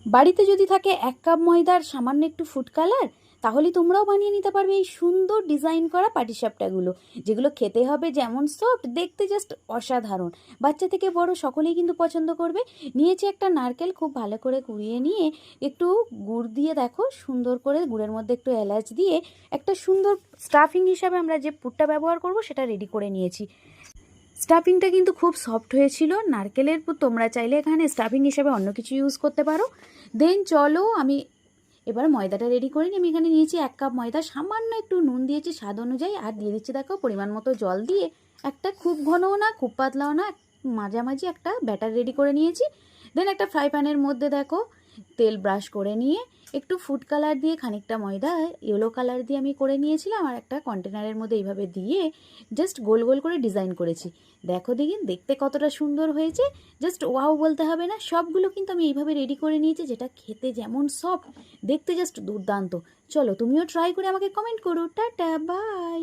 বাড়িতে যদি থাকে 1 কাপ ময়দার সামান্য একটু ফুড কালার, তাহলে তোমরাও বানিয়ে নিতে পারবে এই সুন্দর ডিজাইন করা পাটিসাপটাগুলো, যেগুলো খেতে হবে যেমন সফট, দেখতে জাস্ট অসাধারণ। বাচ্চা থেকে বড় সকলেই কিন্তু পছন্দ করবে। নিয়েছি একটা নারকেল, খুব ভালো করে কুড়িয়ে নিয়ে একটু গুড় দিয়ে, দেখো সুন্দর করে গুড়ের মধ্যে একটু এলাচ দিয়ে একটা সুন্দর স্টাফিং হিসাবে আমরা যে পুরটা ব্যবহার করব সেটা রেডি করে নিয়েছি। স্টাফিংটা কিন্তু খুব সফট হয়েছিল নারকেলের পুর। তোমরা চাইলে এখানে স্টাফিং হিসেবে অন্য কিছু ইউজ করতে পারো। দেন চলো আমি এবার ময়দাটা রেডি করে নিই। আমি এখানে নিয়েছি 1 কাপ ময়দা, সামান্য একটু নুন দিয়েছি স্বাদ অনুযায়ী, আর দিয়ে দিচ্ছি দেখো পরিমাণ মতো জল দিয়ে একটা খুব ঘনও না খুব পাতলাও না মাঝামাঝি একটা ব্যাটার রেডি করে নিয়েছি। দেন একটা ফ্রাই প্যানের মধ্যে দেখো তেল ব্রাশ করে নিয়ে একটু ফুড কালার দিয়ে, খানিকটা ময়দা ইয়েলো কালার দিয়ে আমি করে নিয়েছিলাম, আর একটা কন্টেনারের মধ্যে এইভাবে দিয়ে জাস্ট গোল গোল করে ডিজাইন করেছি। দেখো দেখি দেখতে কতটা সুন্দর হয়েছে, জাস্ট ওয়াও বলতে হবে না। সবগুলো কিন্তু আমি এইভাবে রেডি করে নিয়েছি, যেটা খেতে যেমন সফট, দেখতে জাস্ট দুর্দান্ত। চলো তুমিও ট্রাই করে আমাকে কমেন্ট করো। Tata, by.